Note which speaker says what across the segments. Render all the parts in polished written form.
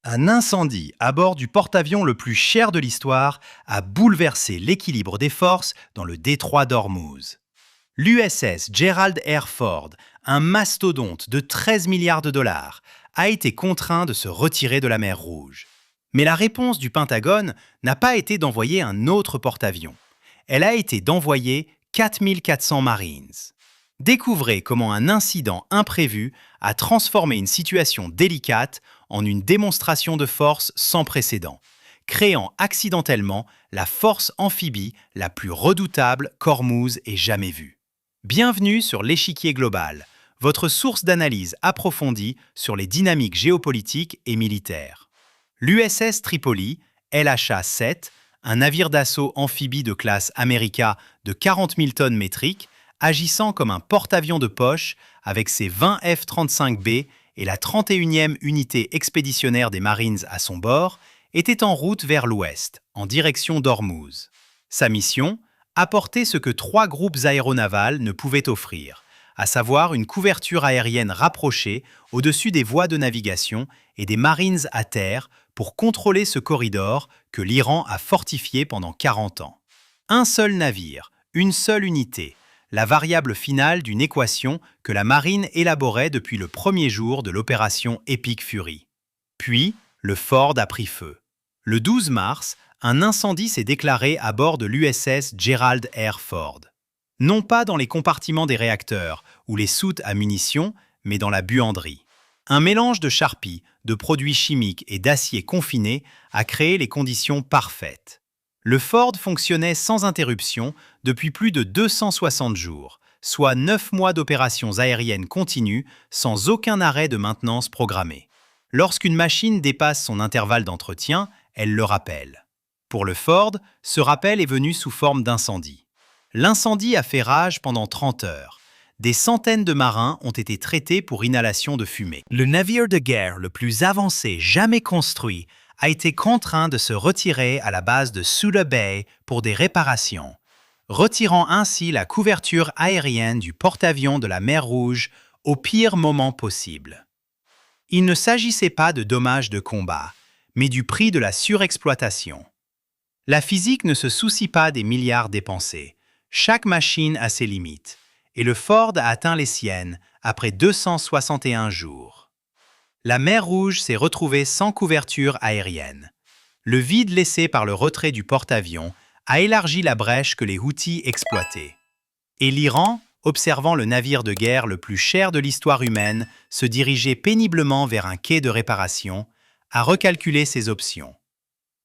Speaker 1: Un incendie à bord du porte-avions le plus cher de l'histoire a bouleversé l'équilibre des forces dans le détroit d'Ormuz. L'USS Gerald R. Ford, un mastodonte de 13 milliards de dollars, a été contraint de se retirer de la mer Rouge. Mais la réponse du Pentagone n'a pas été d'envoyer un autre porte-avions. Elle a été d'envoyer 4400 Marines. Découvrez comment un incident imprévu a transformé une situation délicate en une démonstration de force sans précédent, créant accidentellement la force amphibie la plus redoutable qu'Ormuz ait jamais vue. Bienvenue sur l'échiquier global, votre source d'analyse approfondie sur les dynamiques géopolitiques et militaires. L'USS Tripoli, LHA-7, un navire d'assaut amphibie de classe America de 40 000 tonnes métriques, agissant comme un porte-avions de poche avec ses 20 F-35B et la 31e unité expéditionnaire des Marines à son bord, était en route vers l'ouest, en direction d'Ormuz. Sa mission, apporter ce que 3 groupes aéronavals ne pouvaient offrir, à savoir une couverture aérienne rapprochée au-dessus des voies de navigation et des Marines à terre pour contrôler ce corridor que l'Iran a fortifié pendant 40 ans. Un seul navire, une seule unité, la variable finale d'une équation que la marine élaborait depuis le premier jour de l'opération Epic Fury. Puis, le Ford a pris feu. Le 12 mars, un incendie s'est déclaré à bord de l'USS Gerald R. Ford. Non pas dans les compartiments des réacteurs ou les soutes à munitions, mais dans la buanderie. Un mélange de charpie, de produits chimiques et d'acier confiné a créé les conditions parfaites. Le Ford fonctionnait sans interruption depuis plus de 260 jours, soit 9 mois d'opérations aériennes continues sans aucun arrêt de maintenance programmé. Lorsqu'une machine dépasse son intervalle d'entretien, elle le rappelle. Pour le Ford, ce rappel est venu sous forme d'incendie. L'incendie a fait rage pendant 30 heures. Des centaines de marins ont été traités pour inhalation de fumée. Le navire de guerre le plus avancé jamais construit a été contraint de se retirer à la base de Suda Bay pour des réparations, retirant ainsi la couverture aérienne du porte-avions de la mer Rouge au pire moment possible. Il ne s'agissait pas de dommages de combat, mais du prix de la surexploitation. La physique ne se soucie pas des milliards dépensés. Chaque machine a ses limites, et le Ford a atteint les siennes après 261 jours. La mer Rouge s'est retrouvée sans couverture aérienne. Le vide laissé par le retrait du porte-avions a élargi la brèche que les Houthis exploitaient. Et l'Iran, observant le navire de guerre le plus cher de l'histoire humaine se diriger péniblement vers un quai de réparation, a recalculé ses options.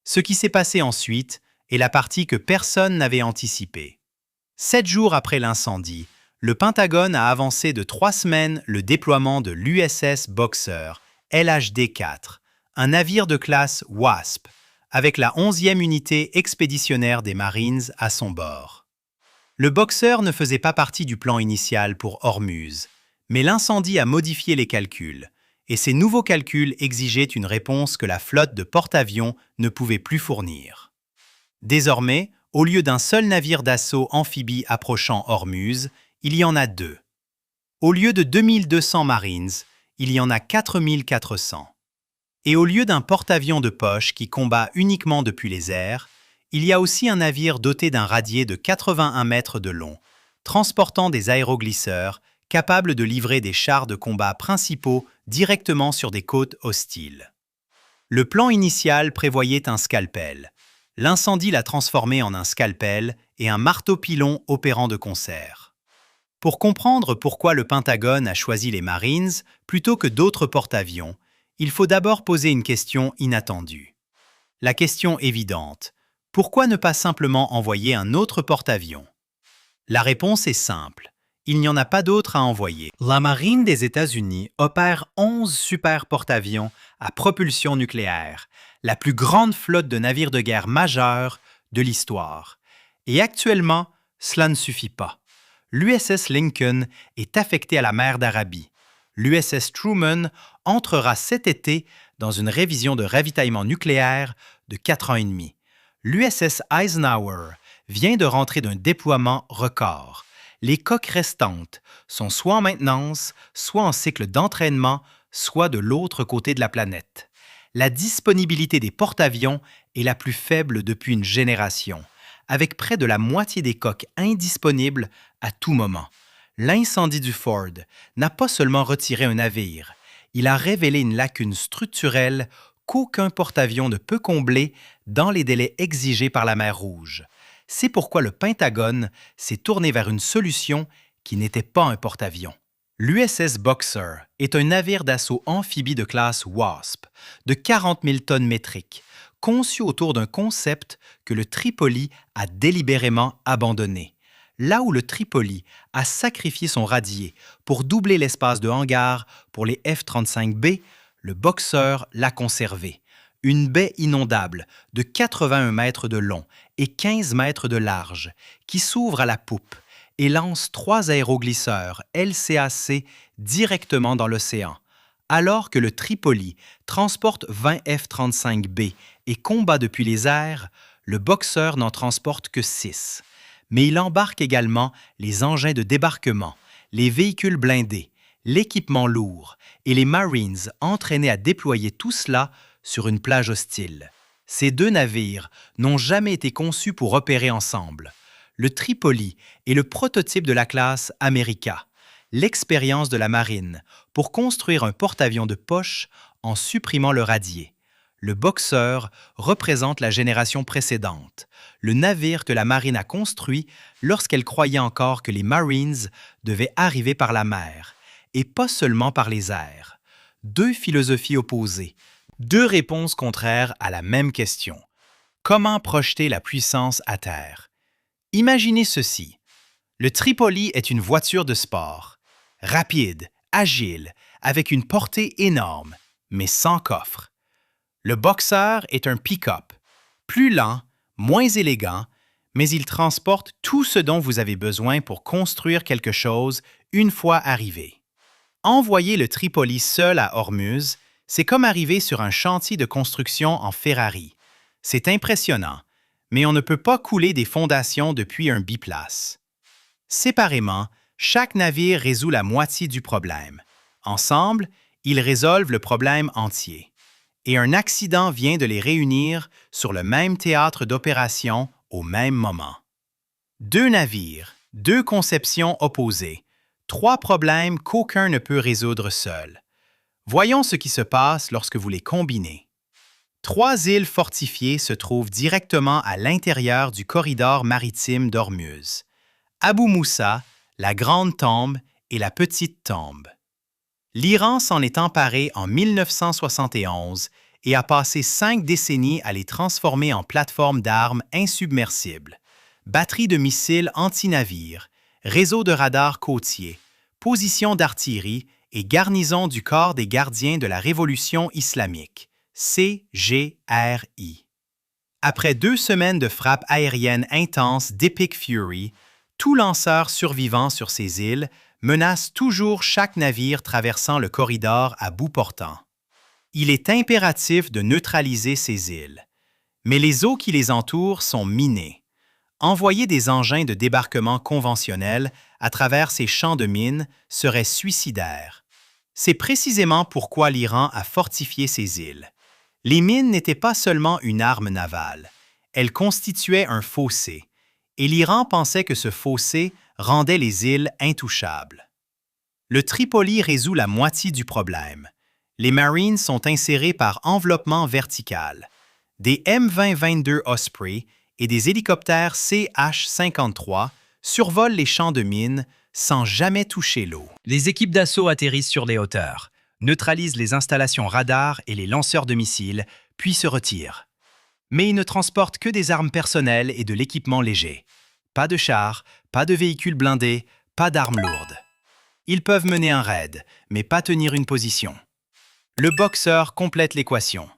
Speaker 1: Ce qui s'est passé ensuite est la partie que personne n'avait anticipée. 7 jours après l'incendie, le Pentagone a avancé de 3 semaines le déploiement de l'USS Boxer, LHD-4, un navire de classe Wasp, avec la 11e unité expéditionnaire des Marines à son bord. Le Boxer ne faisait pas partie du plan initial pour Ormuz, mais l'incendie a modifié les calculs, et ces nouveaux calculs exigeaient une réponse que la flotte de porte-avions ne pouvait plus fournir. Désormais, au lieu d'un seul navire d'assaut amphibie approchant Ormuz, il y en a 2. Au lieu de 2200 Marines, il y en a 4400. Et au lieu d'un porte-avions de poche qui combat uniquement depuis les airs, il y a aussi un navire doté d'un radier de 81 mètres de long, transportant des aéroglisseurs capables de livrer des chars de combat principaux directement sur des côtes hostiles. Le plan initial prévoyait un scalpel. L'incendie l'a transformé en un scalpel et un marteau-pilon opérant de concert. Pour comprendre pourquoi le Pentagone a choisi les Marines plutôt que d'autres porte-avions, il faut d'abord poser une question inattendue. La question évidente, pourquoi ne pas simplement envoyer un autre porte-avions? La réponse est simple, il n'y en a pas d'autre à envoyer. La Marine des États-Unis opère 11 super porte-avions à propulsion nucléaire, la plus grande flotte de navires de guerre majeurs de l'histoire. Et actuellement, cela ne suffit pas. L'USS Lincoln est affecté à la mer d'Arabie. L'USS Truman entrera cet été dans une révision de ravitaillement nucléaire de 4 ans et demi. L'USS Eisenhower vient de rentrer d'un déploiement record. Les coques restantes sont soit en maintenance, soit en cycle d'entraînement, soit de l'autre côté de la planète. La disponibilité des porte-avions est la plus faible depuis une génération, avec près de la moitié des coques indisponibles à tout moment. L'incendie du Ford n'a pas seulement retiré un navire, il a révélé une lacune structurelle qu'aucun porte-avions ne peut combler dans les délais exigés par la mer Rouge. C'est pourquoi le Pentagone s'est tourné vers une solution qui n'était pas un porte-avions. L'USS Boxer est un navire d'assaut amphibie de classe WASP de 40 000 tonnes métriques, conçu autour d'un concept que le Tripoli a délibérément abandonné. Là où le Tripoli a sacrifié son radier pour doubler l'espace de hangar pour les F-35B, le Boxer l'a conservé. Une baie inondable de 81 mètres de long et 15 mètres de large qui s'ouvre à la poupe et lance 3 aéroglisseurs LCAC directement dans l'océan, alors que le Tripoli transporte 20 F-35B et combat depuis les airs, le Boxer n'en transporte que 6. Mais il embarque également les engins de débarquement, les véhicules blindés, l'équipement lourd et les Marines entraînés à déployer tout cela sur une plage hostile. Ces 2 navires n'ont jamais été conçus pour opérer ensemble. Le Tripoli est le prototype de la classe America, l'expérience de la marine pour construire un porte-avions de poche en supprimant le radier. Le Boxer représente la génération précédente, le navire que la marine a construit lorsqu'elle croyait encore que les Marines devaient arriver par la mer, et pas seulement par les airs. 2 philosophies opposées, 2 réponses contraires à la même question. Comment projeter la puissance à terre? Imaginez ceci. Le Tripoli est une voiture de sport, rapide, agile, avec une portée énorme, mais sans coffre. Le Boxer est un pick-up, plus lent, moins élégant, mais il transporte tout ce dont vous avez besoin pour construire quelque chose une fois arrivé. Envoyer le Tripoli seul à Ormuz, c'est comme arriver sur un chantier de construction en Ferrari. C'est impressionnant, mais on ne peut pas couler des fondations depuis un biplace. Séparément, chaque navire résout la moitié du problème. Ensemble, ils résolvent le problème entier. Et un accident vient de les réunir sur le même théâtre d'opération au même moment. 2 navires, 2 conceptions opposées, 3 problèmes qu'aucun ne peut résoudre seul. Voyons ce qui se passe lorsque vous les combinez. 3 îles fortifiées se trouvent directement à l'intérieur du corridor maritime d'Ormuz. Abu Moussa, la Grande Tombe et la Petite Tombe. L'Iran s'en est emparé en 1971 et a passé 5 décennies à les transformer en plateformes d'armes insubmersibles, batteries de missiles anti-navires, réseaux de radars côtiers, positions d'artillerie et garnison du corps des gardiens de la Révolution islamique, CGRI. Après 2 semaines de frappes aériennes intenses d'Epic Fury, tout lanceur survivant sur ces îles menace toujours chaque navire traversant le corridor à bout portant. Il est impératif de neutraliser ces îles. Mais les eaux qui les entourent sont minées. Envoyer des engins de débarquement conventionnels à travers ces champs de mines serait suicidaire. C'est précisément pourquoi l'Iran a fortifié ces îles. Les mines n'étaient pas seulement une arme navale, elles constituaient un fossé, et l'Iran pensait que ce fossé rendait les îles intouchables. Le Tripoli résout la moitié du problème. Les Marines sont insérés par enveloppement vertical. Des M20-22 Osprey et des hélicoptères CH-53 survolent les champs de mines sans jamais toucher l'eau. Les équipes d'assaut atterrissent sur les hauteurs, neutralisent les installations radars et les lanceurs de missiles, puis se retirent. Mais ils ne transportent que des armes personnelles et de l'équipement léger. Pas de chars, pas de véhicules blindés, pas d'armes lourdes. Ils peuvent mener un raid, mais pas tenir une position. Le Boxer complète l'équation.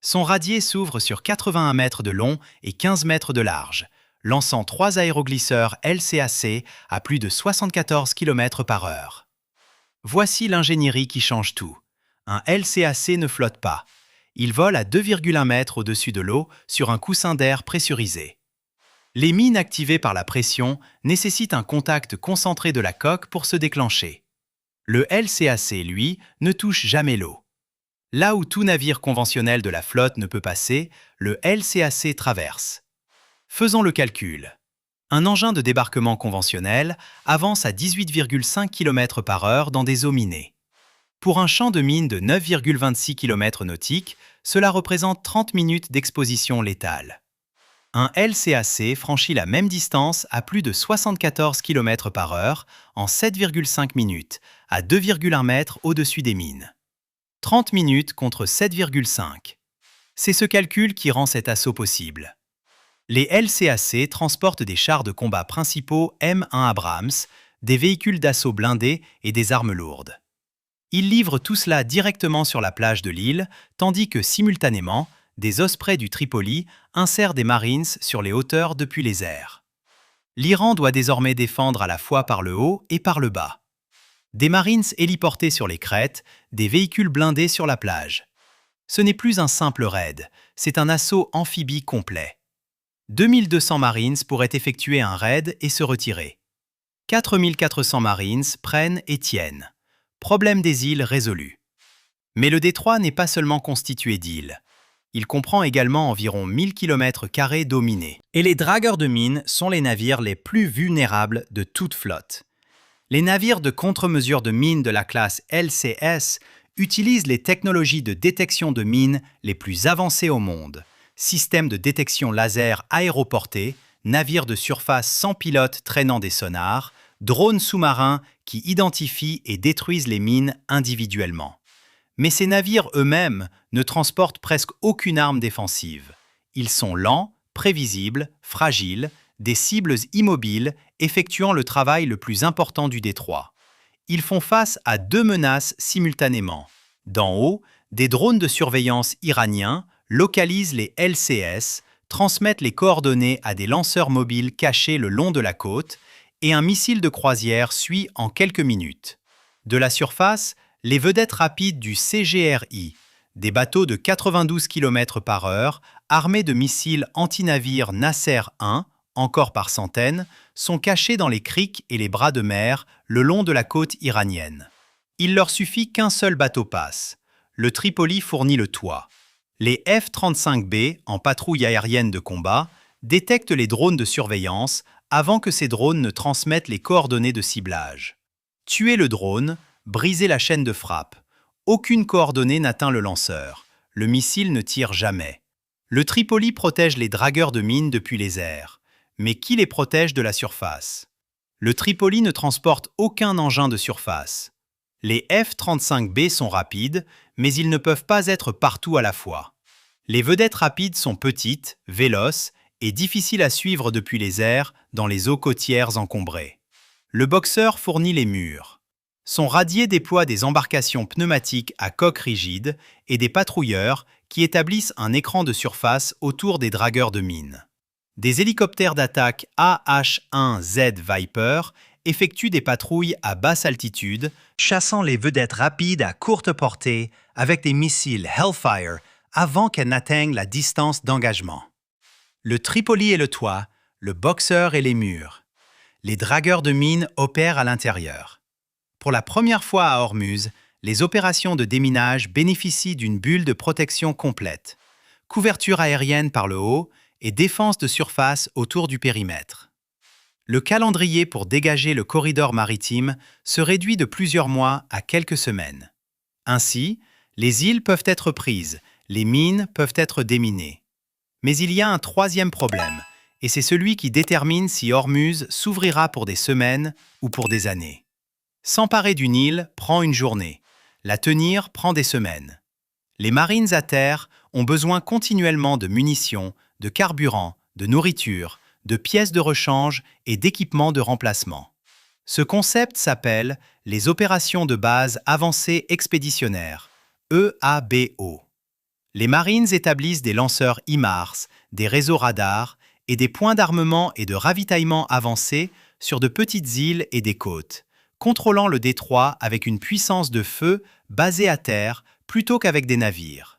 Speaker 1: Son radier s'ouvre sur 81 mètres de long et 15 mètres de large, lançant 3 aéroglisseurs LCAC à plus de 74 km/h. Voici l'ingénierie qui change tout. Un LCAC ne flotte pas. Il vole à 2,1 mètres au-dessus de l'eau sur un coussin d'air pressurisé. Les mines activées par la pression nécessitent un contact concentré de la coque pour se déclencher. Le LCAC, lui, ne touche jamais l'eau. Là où tout navire conventionnel de la flotte ne peut passer, le LCAC traverse. Faisons le calcul. Un engin de débarquement conventionnel avance à 18,5 km/h dans des eaux minées. Pour un champ de mine de 9,26 km nautiques, cela représente 30 minutes d'exposition létale. Un LCAC franchit la même distance à plus de 74 km/h en 7,5 minutes, à 2,1 mètres au-dessus des mines. 30 minutes contre 7,5. C'est ce calcul qui rend cet assaut possible. Les LCAC transportent des chars de combat principaux M1 Abrams, des véhicules d'assaut blindés et des armes lourdes. Ils livrent tout cela directement sur la plage de l'île, tandis que, simultanément, des ospreys du Tripoli insèrent des Marines sur les hauteurs depuis les airs. L'Iran doit désormais défendre à la fois par le haut et par le bas. Des Marines héliportés sur les crêtes, des véhicules blindés sur la plage. Ce n'est plus un simple raid, c'est un assaut amphibie complet. 2200 Marines pourraient effectuer un raid et se retirer. 4400 Marines prennent et tiennent. Problème des îles résolu. Mais le détroit n'est pas seulement constitué d'îles. Il comprend également environ 1000 km² d'eau minée. Et les dragueurs de mines sont les navires les plus vulnérables de toute flotte. Les navires de contre-mesure de mines de la classe LCS utilisent les technologies de détection de mines les plus avancées au monde. Systèmes de détection laser aéroportés, navires de surface sans pilote traînant des sonars, drones sous-marins qui identifient et détruisent les mines individuellement. Mais ces navires eux-mêmes ne transportent presque aucune arme défensive. Ils sont lents, prévisibles, fragiles, des cibles immobiles effectuant le travail le plus important du détroit. Ils font face à deux menaces simultanément. D'en haut, des drones de surveillance iraniens localisent les LCS, transmettent les coordonnées à des lanceurs mobiles cachés le long de la côte, et un missile de croisière suit en quelques minutes. De la surface, les vedettes rapides du CGRI, des bateaux de 92 km/h, armés de missiles anti-navires Nasser 1, encore par centaines, sont cachés dans les criques et les bras de mer le long de la côte iranienne. Il leur suffit qu'un seul bateau passe. Le Tripoli fournit le toit. Les F-35B, en patrouille aérienne de combat, détectent les drones de surveillance avant que ces drones ne transmettent les coordonnées de ciblage. Tuer le drone, briser la chaîne de frappe. Aucune coordonnée n'atteint le lanceur. Le missile ne tire jamais. Le Tripoli protège les dragueurs de mines depuis les airs. Mais qui les protège de la surface? Le Tripoli ne transporte aucun engin de surface. Les F-35B sont rapides, mais ils ne peuvent pas être partout à la fois. Les vedettes rapides sont petites, véloces et difficiles à suivre depuis les airs dans les eaux côtières encombrées. Le Boxer fournit les murs. Son radier déploie des embarcations pneumatiques à coque rigide et des patrouilleurs qui établissent un écran de surface autour des dragueurs de mines. Des hélicoptères d'attaque AH-1Z Viper effectuent des patrouilles à basse altitude, chassant les vedettes rapides à courte portée avec des missiles Hellfire avant qu'elles n'atteignent la distance d'engagement. Le Tripoli est le toit, le Boxer et les murs. Les dragueurs de mines opèrent à l'intérieur. Pour la première fois à Ormuz, les opérations de déminage bénéficient d'une bulle de protection complète. Couverture aérienne par le haut et défense de surface autour du périmètre. Le calendrier pour dégager le corridor maritime se réduit de plusieurs mois à quelques semaines. Ainsi, les îles peuvent être prises, les mines peuvent être déminées. Mais il y a un troisième problème, et c'est celui qui détermine si Ormuz s'ouvrira pour des semaines ou pour des années. S'emparer d'une île prend une journée, la tenir prend des semaines. Les marines à terre ont besoin continuellement de munitions, de carburant, de nourriture, de pièces de rechange et d'équipements de remplacement. Ce concept s'appelle les opérations de base avancées expéditionnaires, EABO. Les Marines établissent des lanceurs HIMARS, des réseaux radars et des points d'armement et de ravitaillement avancés sur de petites îles et des côtes, contrôlant le détroit avec une puissance de feu basée à terre plutôt qu'avec des navires.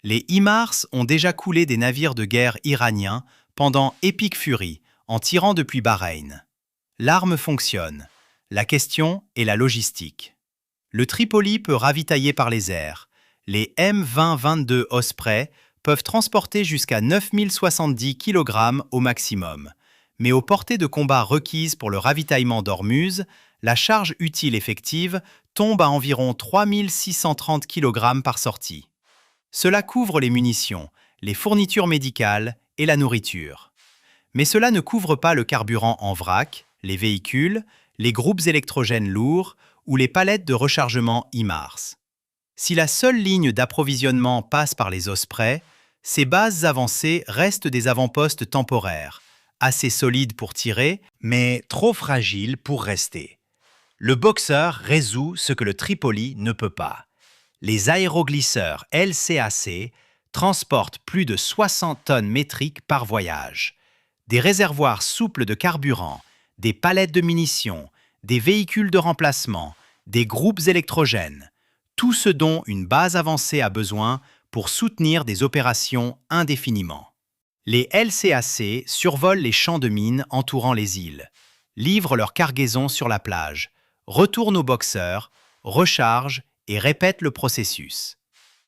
Speaker 1: Les HIMARS ont déjà coulé des navires de guerre iraniens pendant Epic Fury, en tirant depuis Bahreïn. L'arme fonctionne. La question est la logistique. Le Tripoli peut ravitailler par les airs. les M20-22 Osprey peuvent transporter jusqu'à 9070 kg au maximum. Mais aux portées de combat requises pour le ravitaillement d'Ormuz, la charge utile effective tombe à environ 3630 kg par sortie. Cela couvre les munitions, les fournitures médicales et la nourriture. Mais cela ne couvre pas le carburant en vrac, les véhicules, les groupes électrogènes lourds ou les palettes de rechargement HIMARS. Si la seule ligne d'approvisionnement passe par les Osprey, ces bases avancées restent des avant-postes temporaires, assez solides pour tirer, mais trop fragiles pour rester. Le Boxer résout ce que le Tripoli ne peut pas. Les aéroglisseurs LCAC transportent plus de 60 tonnes métriques par voyage. Des réservoirs souples de carburant, des palettes de munitions, des véhicules de remplacement, des groupes électrogènes, tout ce dont une base avancée a besoin pour soutenir des opérations indéfiniment. Les LCAC survolent les champs de mines entourant les îles, livrent leur cargaison sur la plage, retournent au Boxer, rechargent et répètent le processus.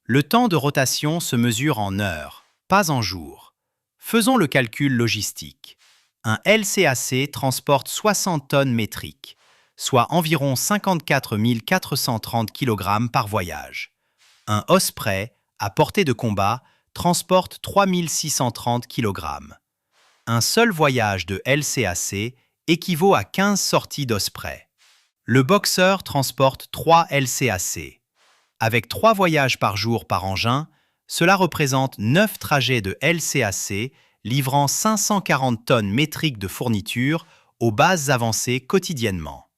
Speaker 1: Le temps de rotation se mesure en heures, pas en jours. Faisons le calcul logistique. Un LCAC transporte 60 tonnes métriques, soit environ 54 430 kg par voyage. Un Osprey, à portée de combat, transporte 3630 kg. Un seul voyage de LCAC équivaut à 15 sorties d'Osprey. Le Boxer transporte 3 LCAC. Avec 3 voyages par jour par engin, cela représente 9 trajets de LCAC livrant 540 tonnes métriques de fournitures aux bases avancées quotidiennement.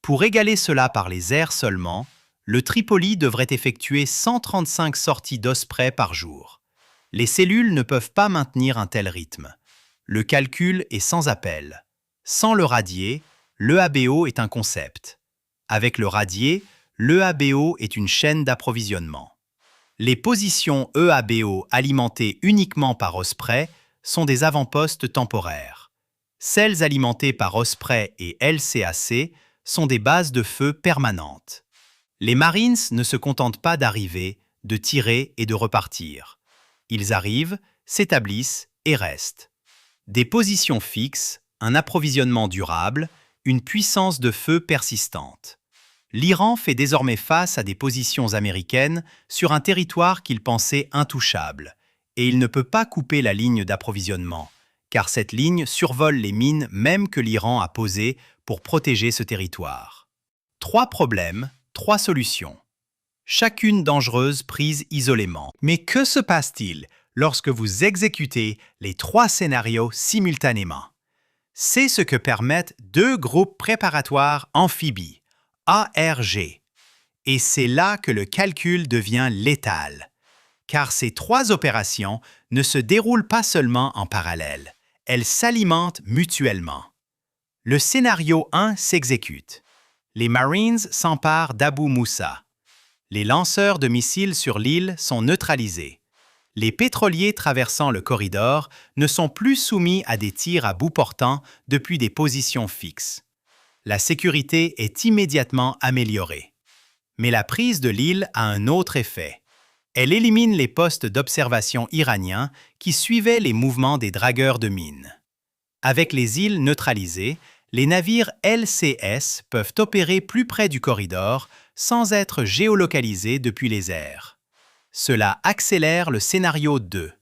Speaker 1: Pour égaler cela par les airs seulement, le Tripoli devrait effectuer 135 sorties d'Osprey par jour. Les cellules ne peuvent pas maintenir un tel rythme. Le calcul est sans appel. Sans le radier, l'EABO est un concept. Avec le radier, l'EABO est une chaîne d'approvisionnement. Les positions EABO alimentées uniquement par Osprey sont des avant-postes temporaires. Celles alimentées par Osprey et LCAC sont des bases de feu permanentes. Les Marines ne se contentent pas d'arriver, de tirer et de repartir. Ils arrivent, s'établissent et restent. Des positions fixes, un approvisionnement durable, une puissance de feu persistante. L'Iran fait désormais face à des positions américaines sur un territoire qu'il pensait intouchable, et il ne peut pas couper la ligne d'approvisionnement, car cette ligne survole les mines même que l'Iran a posées pour protéger ce territoire. 3 problèmes, 3 solutions. Chacune dangereuse prise isolément. Mais que se passe-t-il lorsque vous exécutez les 3 scénarios simultanément? C'est ce que permettent 2 groupes préparatoires amphibies, ARG. Et c'est là que le calcul devient létal. Car ces 3 opérations ne se déroulent pas seulement en parallèle, elles s'alimentent mutuellement. Le scénario 1 s'exécute. Les Marines s'emparent d'Abu Moussa. Les lanceurs de missiles sur l'île sont neutralisés. Les pétroliers traversant le corridor ne sont plus soumis à des tirs à bout portant depuis des positions fixes. La sécurité est immédiatement améliorée. Mais la prise de l'île a un autre effet. Elle élimine les postes d'observation iraniens qui suivaient les mouvements des dragueurs de mines. Avec les îles neutralisées, les navires LCS peuvent opérer plus près du corridor sans être géolocalisés depuis les airs. Cela accélère le scénario 2.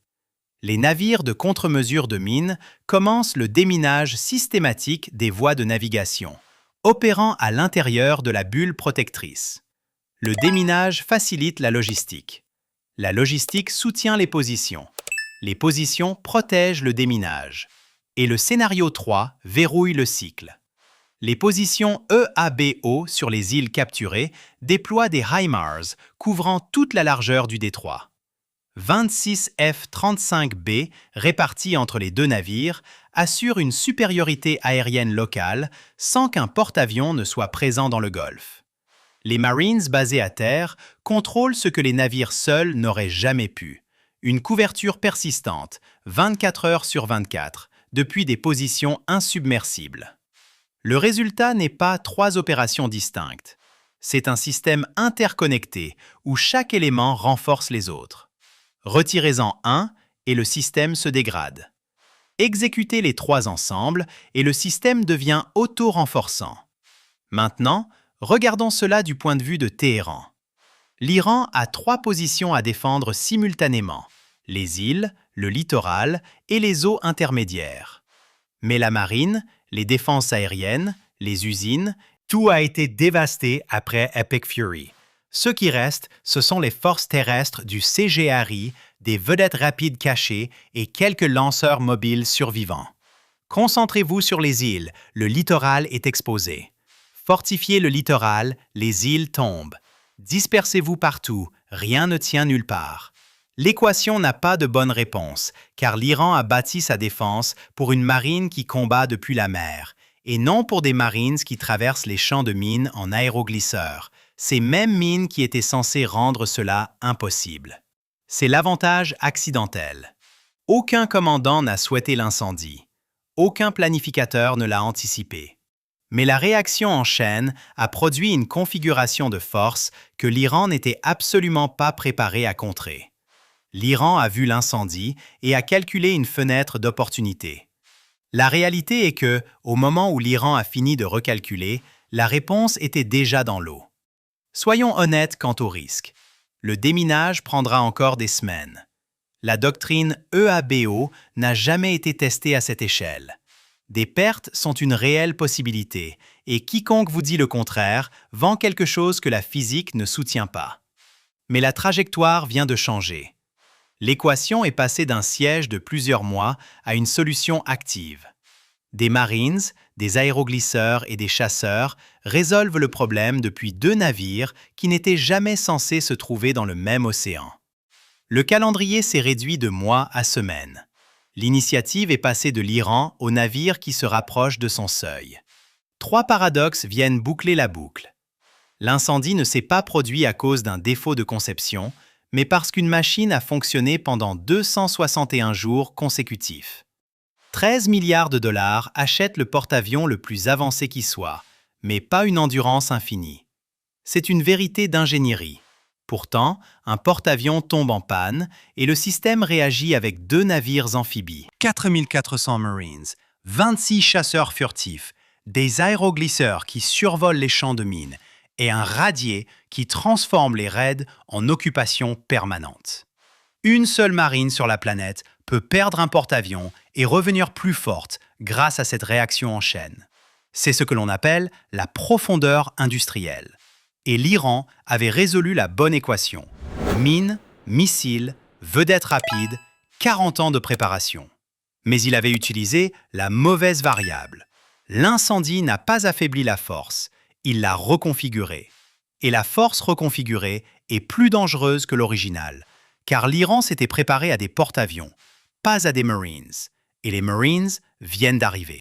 Speaker 1: Les navires de contre-mesure de mines commencent le déminage systématique des voies de navigation, opérant à l'intérieur de la bulle protectrice. Le déminage facilite la logistique. La logistique soutient les positions. Les positions protègent le déminage. Et le scénario 3 verrouille le cycle. Les positions EABO sur les îles capturées déploient des HIMARS couvrant toute la largeur du détroit. 26 F-35B répartis entre les 2 navires assurent une supériorité aérienne locale sans qu'un porte-avions ne soit présent dans le Golfe. Les Marines basés à terre contrôlent ce que les navires seuls n'auraient jamais pu. Une couverture persistante, 24 heures sur 24, depuis des positions insubmersibles. Le résultat n'est pas 3 opérations distinctes. C'est un système interconnecté où chaque élément renforce les autres. Retirez-en un et le système se dégrade. Exécutez les trois ensemble et le système devient auto-renforçant. Maintenant, regardons cela du point de vue de Téhéran. L'Iran a trois positions à défendre simultanément: les îles, le littoral et les eaux intermédiaires. Mais la marine, les défenses aériennes, les usines, tout a été dévasté après Epic Fury. Ce qui reste, ce sont les forces terrestres du CGRI, des vedettes rapides cachées et quelques lanceurs mobiles survivants. Concentrez-vous sur les îles, le littoral est exposé. Fortifiez le littoral, les îles tombent. Dispersez-vous partout, rien ne tient nulle part. L'équation n'a pas de bonne réponse, car l'Iran a bâti sa défense pour une marine qui combat depuis la mer, et non pour des marines qui traversent les champs de mines en aéroglisseurs, ces mêmes mines qui étaient censées rendre cela impossible. C'est l'avantage accidentel. Aucun commandant n'a souhaité l'incendie. Aucun planificateur ne l'a anticipé. Mais la réaction en chaîne a produit une configuration de force que l'Iran n'était absolument pas préparé à contrer. L'Iran a vu l'incendie et a calculé une fenêtre d'opportunité. La réalité est que, au moment où l'Iran a fini de recalculer, la réponse était déjà dans l'eau. Soyons honnêtes quant au risque. Le déminage prendra encore des semaines. La doctrine EABO n'a jamais été testée à cette échelle. Des pertes sont une réelle possibilité, et quiconque vous dit le contraire vend quelque chose que la physique ne soutient pas. Mais la trajectoire vient de changer. L'équation est passée d'un siège de plusieurs mois à une solution active. Des Marines, des aéroglisseurs et des chasseurs résolvent le problème depuis deux navires qui n'étaient jamais censés se trouver dans le même océan. Le calendrier s'est réduit de mois à semaines. L'initiative est passée de l'Iran au navire qui se rapproche de son seuil. Trois paradoxes viennent boucler la boucle. L'incendie ne s'est pas produit à cause d'un défaut de conception, mais parce qu'une machine a fonctionné pendant 261 jours consécutifs. 13 milliards de dollars achètent le porte-avions le plus avancé qui soit, mais pas une endurance infinie. C'est une vérité d'ingénierie. Pourtant, un porte-avions tombe en panne et le système réagit avec deux navires amphibies, 4400 Marines, 26 chasseurs furtifs, des aéroglisseurs qui survolent les champs de mines et un radier qui transforme les raids en occupation permanente. Une seule marine sur la planète peut perdre un porte-avions et revenir plus forte grâce à cette réaction en chaîne. C'est ce que l'on appelle la profondeur industrielle. Et l'Iran avait résolu la bonne équation. Mines, missiles, vedettes rapides, 40 ans de préparation. Mais il avait utilisé la mauvaise variable. L'incendie n'a pas affaibli la force, il l'a reconfigurée. Et la force reconfigurée est plus dangereuse que l'original, car l'Iran s'était préparé à des porte-avions, pas à des Marines. Et les Marines viennent d'arriver.